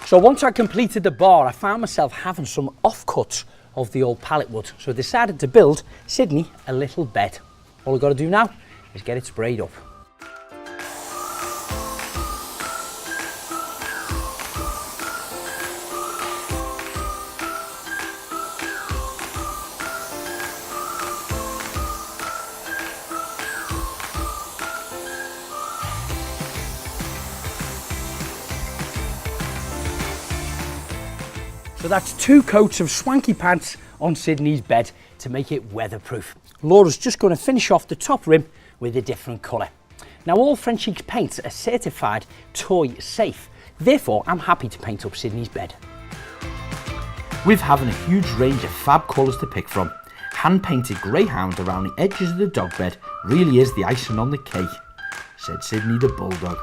So once I completed the bar, I found myself having some offcuts of the old pallet wood. So I decided to build Sydney a little bed. All I've got to do now is get it sprayed up. So that's 2 coats of Swanky Pants on Sydney's bed to make it weatherproof. Laura's just going to finish off the top rim with a different colour. Now all Frenchic paints are certified toy safe, therefore I'm happy to paint up Sydney's bed. With having a huge range of fab colours to pick from, hand painted Greyhound around the edges of the dog bed really is the icing on the cake, said Sydney the bulldog.